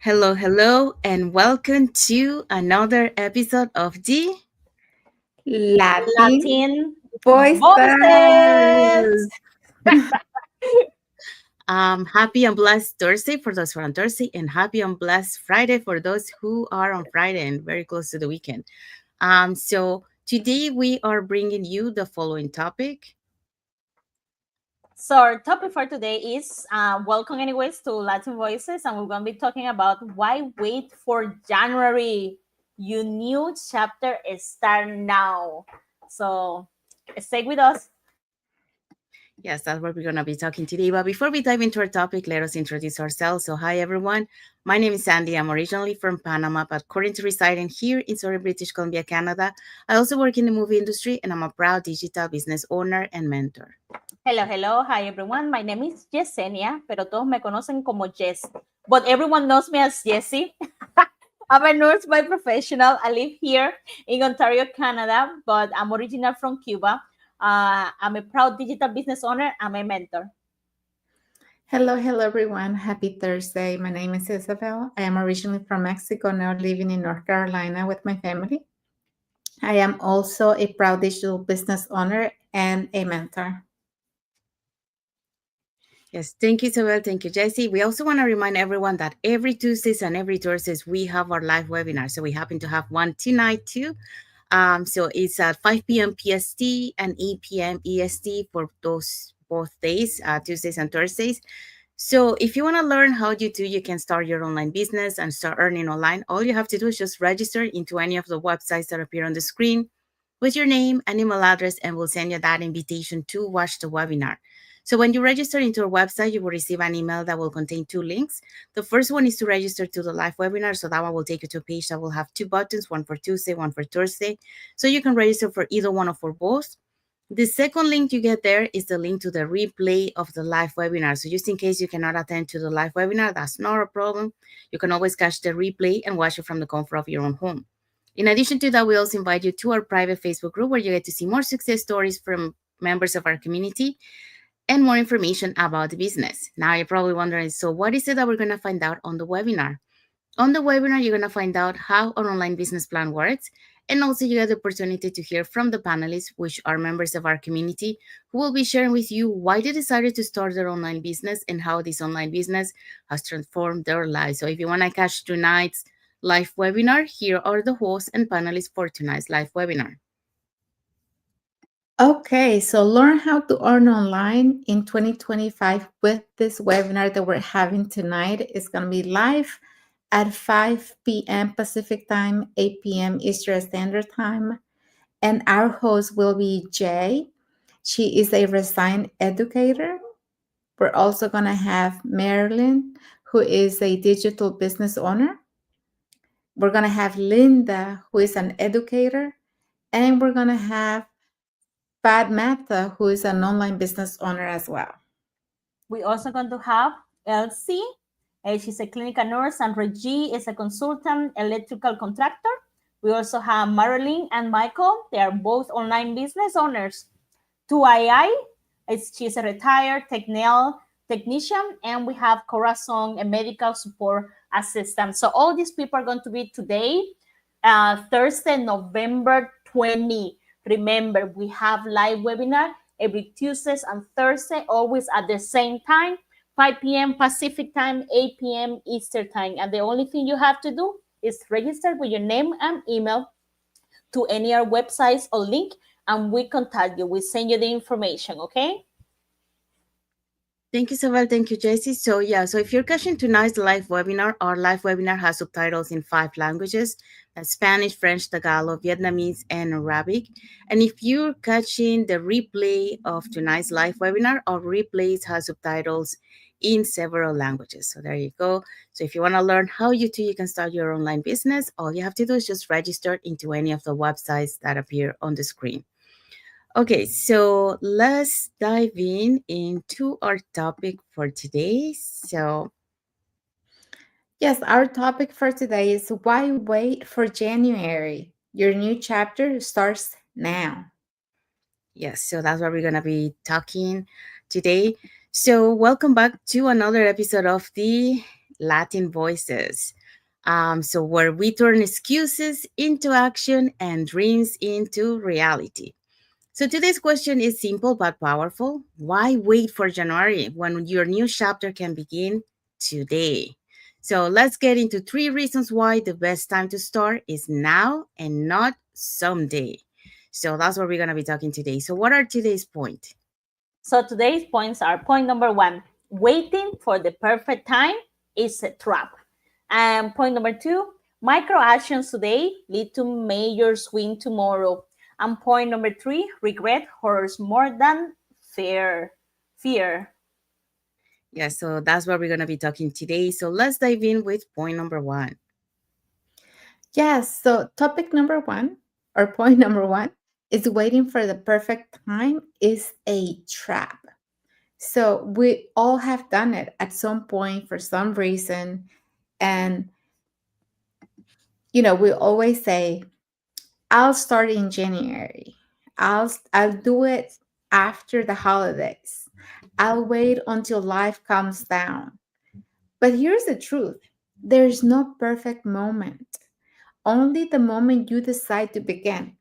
Hello, and welcome to another episode of the Latin Latin voices. voices. Happy and blessed Thursday for those who are on Thursday, and happy and blessed Friday for those who are on Friday and very close to the weekend. So today we are bringing you the following topic. So our topic for today is welcome anyways to Latin Voices, and we're going to be talking about why wait for January. Your new chapter start now. So stay with us. Yes, that's what we're going to be talking today. But before we dive into our topic, let us introduce ourselves. So, hi everyone. My name is Sandy. I'm originally from Panama, but currently residing here in Surrey, British Columbia, Canada. I also work in the movie industry, and I'm a proud digital business owner and mentor. Hello. Hi, everyone. My name is Yesenia, pero todos me conocen como Jess. But everyone knows me as Jessie. I'm a nurse by professional. I live here in Ontario, Canada, but I'm original from Cuba. I'm a proud digital business owner. I'm a mentor. Hello, everyone. Happy Thursday. My name is Isabel. I am originally from Mexico, now living in North Carolina with my family. I am also a proud digital business owner and a mentor. Yes, thank you, Isabel. Thank you, Jesse. We also want to remind everyone that every Tuesdays and every Thursdays we have our live webinar. So we happen to have one tonight too. So it's at 5 p.m. PST and 8 p.m. EST for those both days, Tuesdays and Thursdays. So if you want to learn how you can start your online business and start earning online, all you have to do is just register into any of the websites that appear on the screen with your name and email address, and we'll send you that invitation to watch the webinar. So when you register into our website, you will receive an email that will contain two links. The first one is to register to the live webinar. So that one will take you to a page that will have two buttons, one for Tuesday, one for Thursday. So you can register for either one or for both. The second link you get there is the link to the replay of the live webinar. So just in case you cannot attend to the live webinar, that's not a problem. You can always catch the replay and watch it from the comfort of your own home. In addition to that, we also invite you to our private Facebook group where you get to see more success stories from members of our community and more information about the business. Now you're probably wondering, so what is it that we're going to find out on the webinar? On the webinar, you're going to find out how an online business plan works. And also you get the opportunity to hear from the panelists, which are members of our community, who will be sharing with you why they decided to start their online business and how this online business has transformed their lives. So if you want to catch tonight's live webinar, here are the hosts and panelists for tonight's live webinar. Okay, so learn how to earn online in 2025 with this webinar that we're having tonight. It's going to be live at 5 p.m. Pacific time, 8 p.m. Eastern Standard Time. And our host will be Jay. She is a resigned educator. We're also going to have Marilyn, who is a digital business owner. We're going to have Linda, who is an educator. And we're going to have Pat Mata, who is an online business owner as well. We also going to have Elsie. She's a clinical nurse, and Reggie is a consultant electrical contractor. We also have Marilyn and Michael. They are both online business owners. 2II, she's a retired technician, and we have Corazon, a medical support assistant. So all these people are going to be today, Thursday, November 20. Remember, we have live webinar every Tuesdays and Thursday, always at the same time, 5 p.m. Pacific time, 8 p.m. Eastern time. And the only thing you have to do is register with your name and email to any of our websites or link, and we contact you. We send you the information, okay? Thank you, Isabel. Thank you, Jessie. So if you're catching tonight's live webinar, our live webinar has subtitles in 5 languages: Spanish, French, Tagalog, Vietnamese, and Arabic. And if you're catching the replay of tonight's live webinar, our replays have subtitles in several languages. So there you go. So if you want to learn how you can start your online business, all you have to do is just register into any of the websites that appear on the screen. Okay, so let's dive into our topic for today. So, yes, our topic for today is why wait for January? Your new chapter starts now. yes, so that's what we're going to be talking today. So, welcome back to another episode of the Latin Voices. So where we turn excuses into action and dreams into reality. So today's question is simple but powerful. Why wait for January when your new chapter can begin today? So let's get into 3 reasons why the best time to start is now and not someday. So that's what we're going to be talking today. So what are today's points? So today's points are: point number one, waiting for the perfect time is a trap. And point number two, micro actions today lead to major swing tomorrow. And point number three, regret hurts more than fear. Fear. Yeah, so that's what we're going to be talking today. So let's dive in with point number one. Yes, so topic number one, or point number one, is waiting for the perfect time is a trap. So we all have done it at some point for some reason. And, we always say, I'll start in January. I'll do it after the holidays. I'll wait until life calms down. But here's the truth. There's no perfect moment. Only the moment you decide to begin.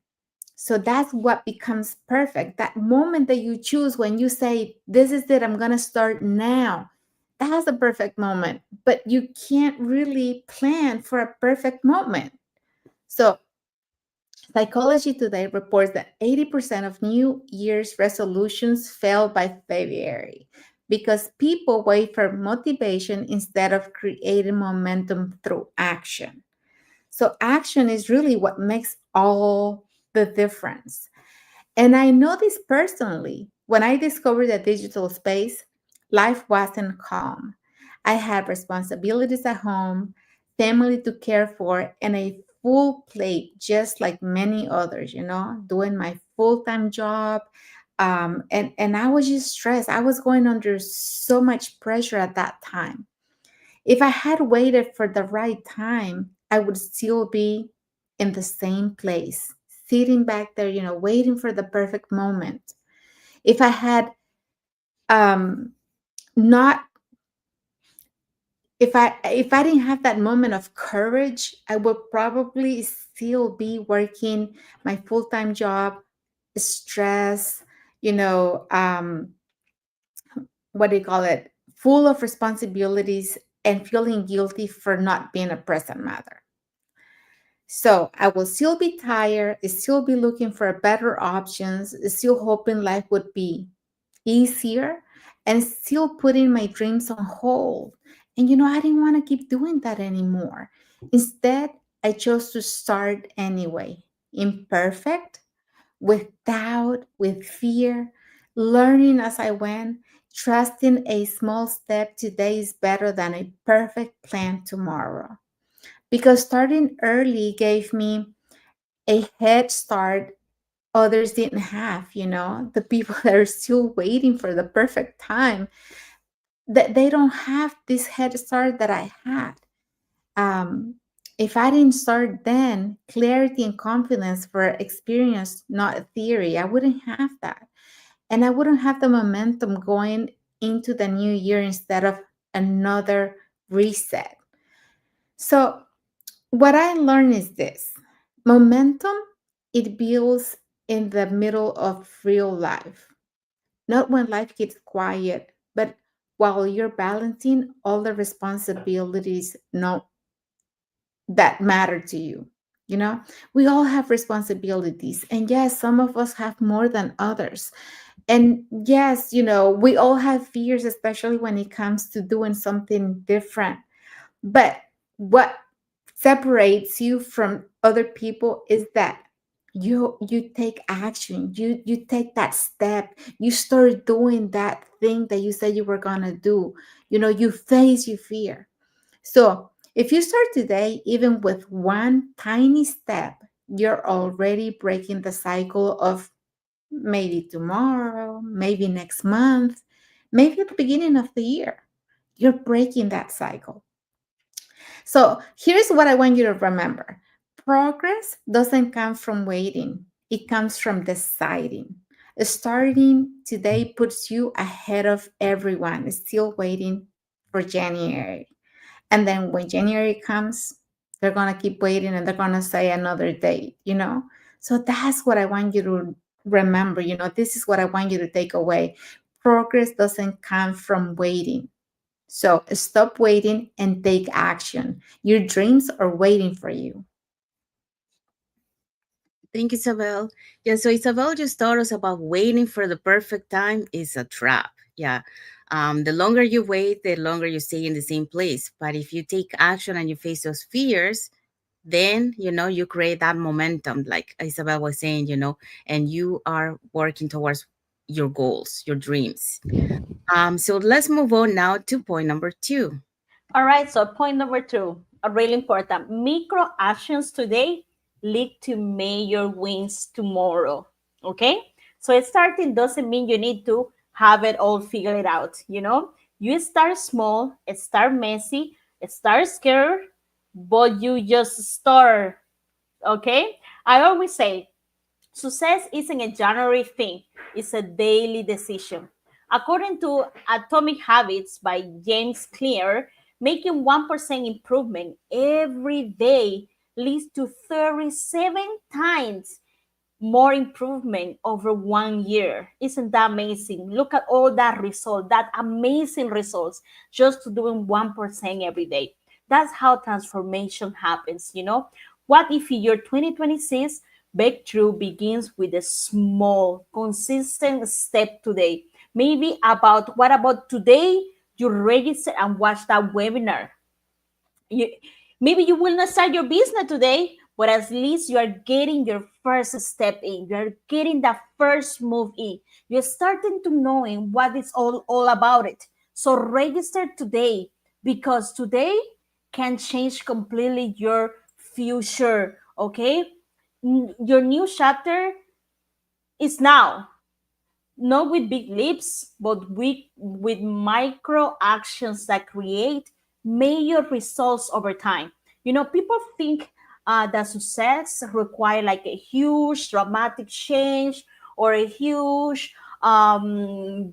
So that's what becomes perfect. That moment that you choose when you say, this is it, I'm going to start now. That's the perfect moment. But you can't really plan for a perfect moment. So Psychology Today reports that 80% of New Year's resolutions fail by February because people wait for motivation instead of creating momentum through action. So, action is really what makes all the difference. And I know this personally. When I discovered the digital space, life wasn't calm. I had responsibilities at home, family to care for, and a full plate, just like many others, doing my full time job. And I was just stressed. I was going under so much pressure at that time. If I had waited for the right time, I would still be in the same place, sitting back there, waiting for the perfect moment. If I had um not if I didn't have that moment of courage, I would probably still be working my full-time job, stress, you know, um what do you call it? Full of responsibilities and feeling guilty for not being a present mother. So I will still be tired, still be looking for better options, still hoping life would be easier, and still putting my dreams on hold. And I didn't want to keep doing that anymore. Instead, I chose to start anyway, imperfect, with doubt, with fear, learning as I went, trusting a small step today is better than a perfect plan tomorrow. Because starting early gave me a head start others didn't have, the people that are still waiting for the perfect time, that they don't have this head start that I had. um, if I didn't start then, clarity and confidence were experience, not theory. I wouldn't have that, and I wouldn't have the momentum going into the new year instead of another reset. So what I learned is this: momentum, it builds in the middle of real life, not when life gets quiet, but while you're balancing all the responsibilities that matter to you. We all have responsibilities, and yes, some of us have more than others. And yes, we all have fears, especially when it comes to doing something different. But what separates you from other people is that you take action, you take that step, you start doing that thing that you said you were going to do. You face your fear. So if you start today even with one tiny step, you're already breaking the cycle of maybe tomorrow, maybe next month, maybe at the beginning of the year. You're breaking that cycle. So here's what I want you to remember: progress doesn't come from waiting, it comes from deciding. Starting today puts you ahead of everyone still waiting for January. And then when January comes, They're going to keep waiting and they're going to say another date, you know? So that's what I want you to remember. You know, this is what I want you to take away. Progress doesn't come from waiting. So stop waiting and take action. Your dreams are waiting for you. Thank you, Isabel. Yeah, so Isabel just taught us about waiting for the perfect time is a trap. Yeah. The longer you wait, the longer you stay in the same place. But if you take action and you face those fears, then you create that momentum, like Isabel was saying, and you are working towards your goals, your dreams. So let's move on now to point number 2. All right, so point number 2, really important. Micro actions today lead to major wins tomorrow. Okay? So starting doesn't mean you need to have it all figured out, you know? You start small, start messy, start scared, but you just start. Okay? I always say success isn't a January thing, it's a daily decision. According to Atomic Habits by James Clear, making 1% improvement every day leads to 37 times more improvement over 1 year. Isn't that amazing? Look at all that result, that amazing results just to doing 1% every day. That's how transformation happens, you know? What if your 2026 breakthrough begins with a small, consistent step today? Maybe about what about today you register and watch that webinar. You, maybe you will not start your business today, but at least you are getting your first step in. You are getting that first move in. You're starting to knowing what it's all about it. So register today, because today can change completely your future. Okay, your new chapter is now, not with big leaps, but with micro actions that create major results over time. You know, people think that success require like a huge dramatic change or a huge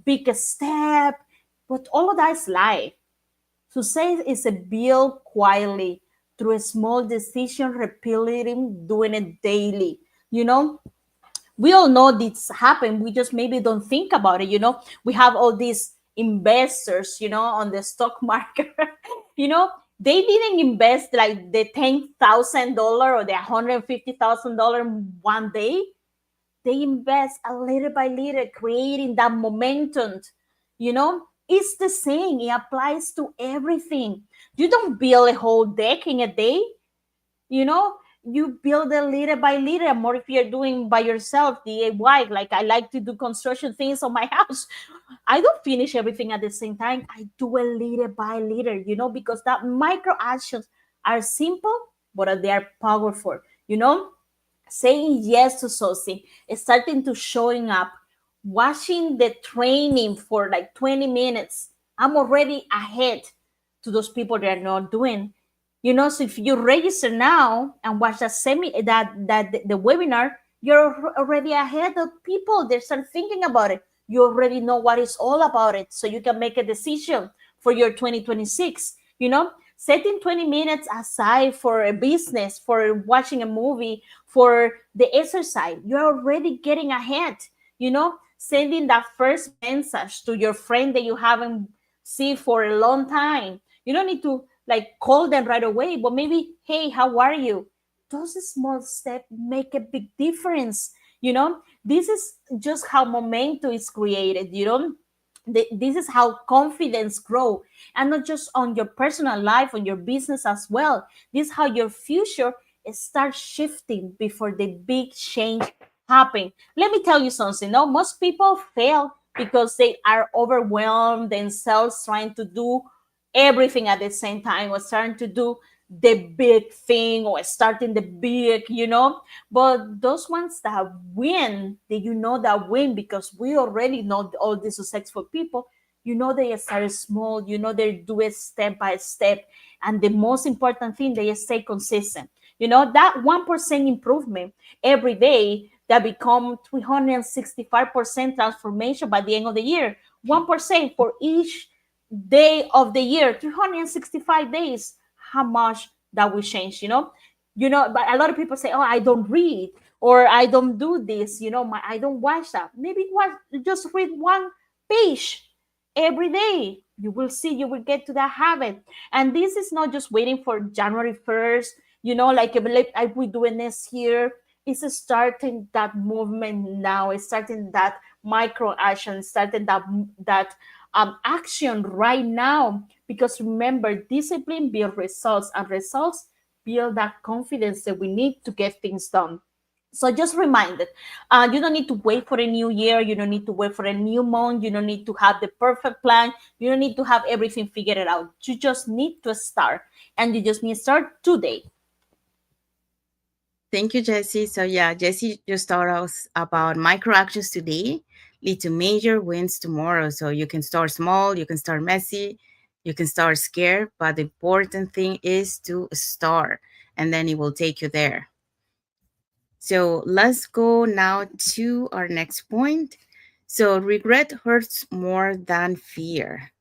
big step, but all of that is lie. Success is a build quietly through a small decision, repeating, doing it daily. You know, we all know this happened, we just maybe don't think about it. You know, we have all these investors, you know, on the stock market. You know, they didn't invest like the $10,000 or the $150,000 one day. They invest a little by little, creating that momentum. You know, it's the same, it applies to everything. You don't build a whole deck in a day, you know. You build it little by little, more if you're doing by yourself, DIY. Like I like to do construction things on my house. I don't finish everything at the same time, I do a little by little, you know, because that micro actions are simple, but they are powerful, you know. Saying yes to something, starting to showing up, watching the training for like 20 minutes, I'm already ahead to those people that are not doing. You know, so if you register now and watch the webinar, you're already ahead of people. They start thinking about it. You already know what it's all about it, so you can make a decision for your 2026. You know, setting 20 minutes aside for a business, for watching a movie, for the exercise, you're already getting ahead. You know, sending that first message to your friend that you haven't seen for a long time. You don't need to like call them right away, but maybe, hey, how are you? Those small steps make a big difference. You know, this is just how momentum is created. You know, this is how confidence grow, and not just on your personal life, on your business as well. This is how your future starts shifting before the big change happen. Let me tell you something. No, most people fail because they are overwhelmed themselves trying to do everything at the same time, or starting to do the big thing, or starting the big, you know. But those ones that win, that you know that win, because we already know all these successful people, you know, they start small, you know, they do it step by step. And the most important thing, they stay consistent. You know, that 1% improvement every day, that become 365% transformation by the end of the year. 1% for each day of the year, 365 days. How much that will change, but a lot of people say, oh, I don't read, or I don't do this, I don't watch that. Maybe just read one page every day. You will see, you will get to that habit. And this is not just waiting for January 1st, like I will do it next year. It's starting that movement now. It's starting that micro action, starting that action right now. Because remember, discipline builds results, and results build that confidence that we need to get things done. So just reminded, you don't need to wait for a new year. You don't need to wait for a new month. You don't need to have the perfect plan. You don't need to have everything figured out. You just need to start, and you just need to start today. Thank you, Jesse. So yeah, Jesse just taught us about micro actions today lead to major wins tomorrow. So you can start small, you can start messy, you can start scared, but the important thing is to start, and then it will take you there. So let's go now to our next point. So regret hurts more than fear.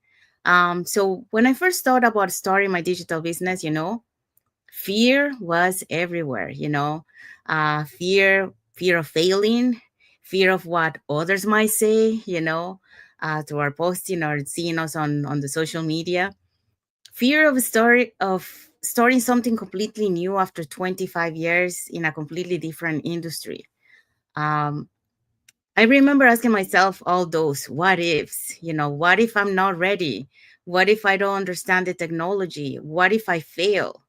So when I first thought about starting my digital business, fear was everywhere, fear of failing, fear of what others might say, to our posting or seeing us on the social media, fear of starting something completely new after 25 years in a completely different industry. um, I remember asking myself all those what ifs, what if I'm not ready, what if I don't understand the technology, what if I fail.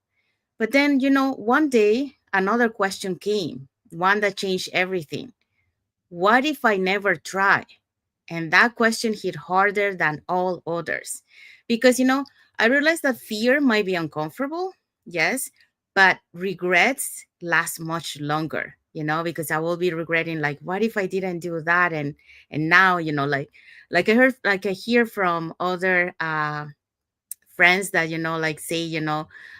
But then, one day another question came, one that changed everything. What if I never try? And that question hit harder than all others. Because, I realized that fear might be uncomfortable, yes, but regrets last much longer, because I will be regretting, like, what if I didn't do that? And now, like I hear from other friends that like say,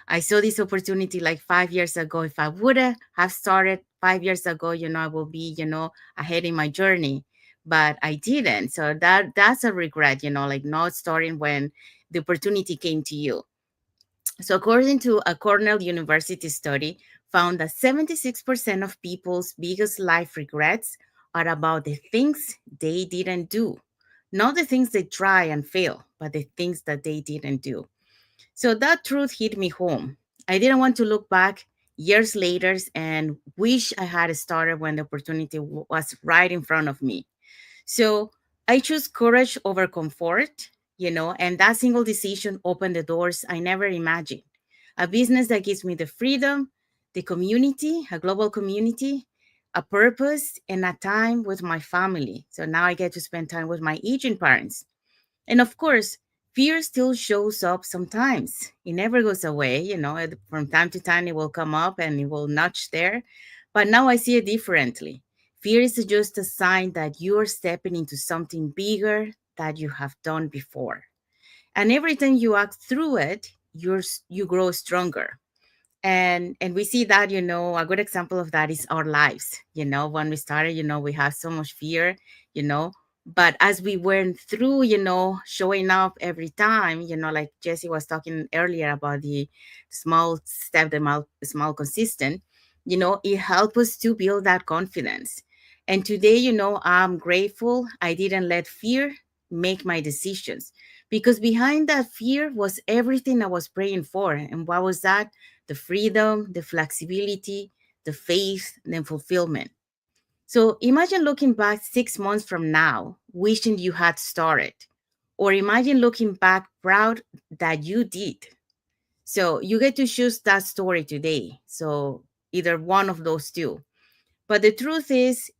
I saw this opportunity like 5 years ago. If I would have started 5 years ago, I will be ahead in my journey, but I didn't. So that's a regret, like not starting when the opportunity came to you. So according to a Cornell University study, found that 76% of people's biggest life regrets are about the things they didn't do, not the things they try and fail, but the things that they didn't do. So that truth hit me home. I didn't want to look back years later and wish I had started when the opportunity was right in front of me. So I choose courage over comfort, and that single decision opened the doors I never imagined. A business that gives me the freedom, the community, a global community, a purpose, and a time with my family. So now I get to spend time with my aging parents. And of course, fear still shows up sometimes. It never goes away, from time to time it will come up and it will nudge there. But now I see it differently. Fear is just a sign that you're stepping into something bigger that you have done before. And every time you act through it, you grow stronger. And we see that, a good example of that is our lives. When we started, we have so much fear, you know but as we went through, showing up every time, like Jesse was talking earlier about the small step, the small consistent, it helped us to build that confidence. And today, I'm grateful I didn't let fear make my decisions, because behind that fear was everything I was praying for. And what was that? The freedom, the flexibility, the faith, the fulfillment. So imagine looking back 6 months from now, wishing you had started, or imagine looking back proud that you did. So you get to choose that story today. So either one of those two. But the truth is,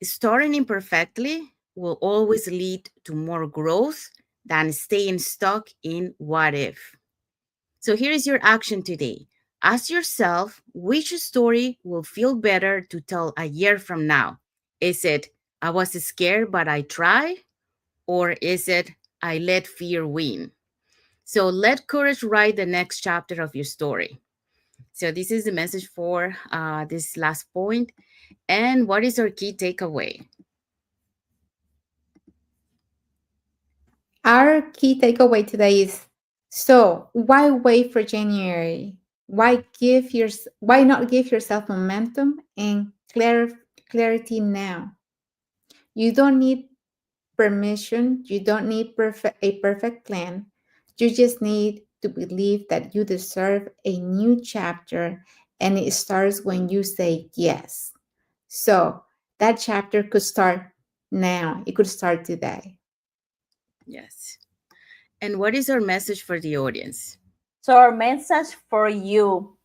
starting imperfectly will always lead to more growth than staying stuck in what if. So here is your action today. Ask yourself which story will feel better to tell a year from now. Is it, I was scared but I tried? Or is it, I let fear win? So let courage write the next chapter of your story. So this is the message for this last point. And what is our key takeaway? Our key takeaway today is, so why wait for January? Why not give yourself momentum and clarity now? You don't need permission, you don't need a perfect plan. You just need to believe that you deserve a new chapter, and it starts when you say yes. So that chapter could start now, it could start today. Yes. And what is our message for the audience? So our message for you,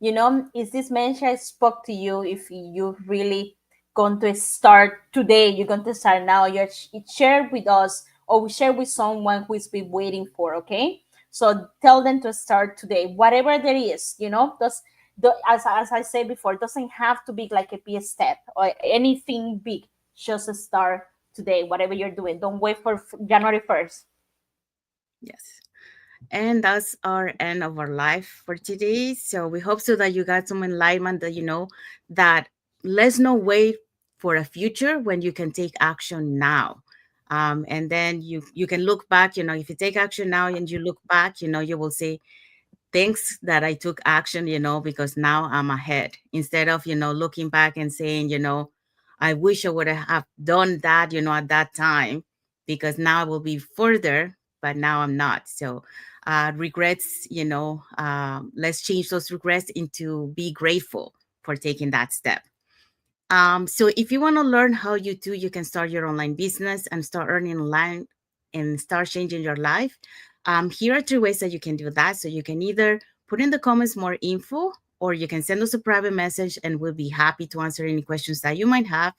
is this message spoke to you? If you really going to start today, you're going to start now, you share with us, or we share with someone who's been waiting for, okay? So tell them to start today, whatever there is, as I said before, it doesn't have to be like a big step or anything big. Just start today, whatever you're doing. Don't wait for January 1st. Yes. And that's our end of our life for today. So we hope so that you got some enlightenment, that that let's not wait for a future when you can take action now. And then you can look back, if you take action now and you look back, you will say, thanks that I took action, because now I'm ahead. Instead of, looking back and saying, I wish I would have done that, at that time, because now I will be further, but now I'm not. So regrets, let's change those regrets into be grateful for taking that step. So if you want to learn how you can start your online business and start earning online and start changing your life, here are three ways that you can do that. So you can either put in the comments more info, or you can send us a private message and we'll be happy to answer any questions that you might have.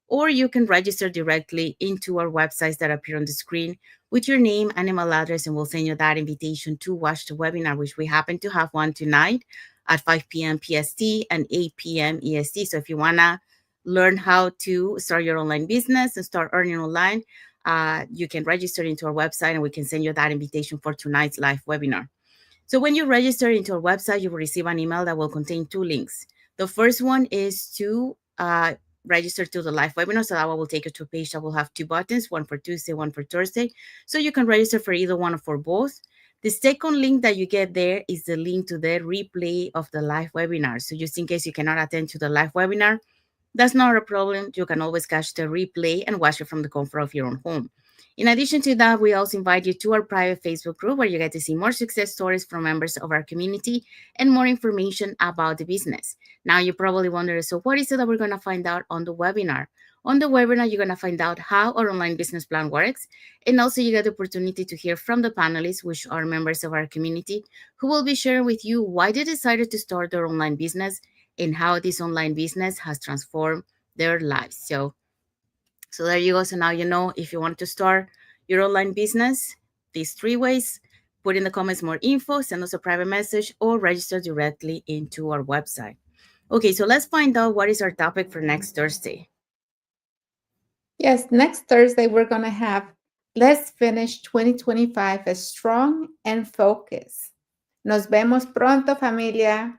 Or you can register directly into our websites that appear on the screen with your name and email address, and we'll send you that invitation to watch the webinar, which we happen to have one tonight at 5 p.m. PST and 8 p.m. EST. So if you want to learn how to start your online business and start earning online, you can register into our website and we can send you that invitation for tonight's live webinar. So when you register into our website, you will receive an email that will contain two links. The first one is to register to the live webinar. So that will take you to a page that will have two buttons, one for Tuesday, one for Thursday. So you can register for either one or for both. The second link that you get there is the link to the replay of the live webinar. So just in case you cannot attend to the live webinar, that's not a problem. You can always catch the replay and watch it from the comfort of your own home. In addition to that, we also invite you to our private Facebook group where you get to see more success stories from members of our community and more information about the business. Now, you probably wonder, so what is it that we're going to find out on the webinar? On the webinar, you're going to find out how our online business plan works. And also you get the opportunity to hear from the panelists, which are members of our community, who will be sharing with you why they decided to start their online business and how this online business has transformed their lives. So there you go. So now you know, if you want to start your online business, these three ways: put in the comments more info, send us a private message, or register directly into our website. Okay, so let's find out what is our topic for next Thursday. Yes, next Thursday we're going to have Let's Finish 2025 as Strong and Focused. Nos vemos pronto, familia.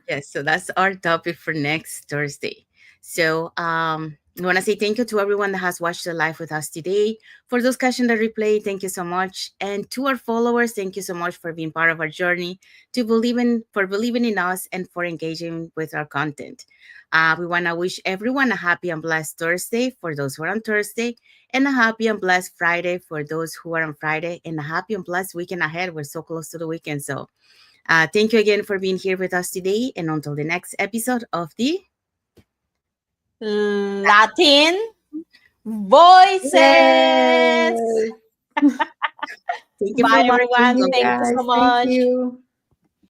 Yes, so that's our topic for next Thursday. So I want to say thank you to everyone that has watched the live with us today. For those catching the replay, thank you so much. And to our followers, thank you so much for being part of our journey, for believing in us, and for engaging with our content. We want to wish everyone a happy and blessed Thursday for those who are on Thursday, and a happy and blessed Friday for those who are on Friday, and a happy and blessed weekend ahead. We're so close to the weekend. So thank you again for being here with us today. And until the next episode of the Latin Voices. Yay. Thank you for Bye, watching. everyone. You Thank you guys, so thank much. you.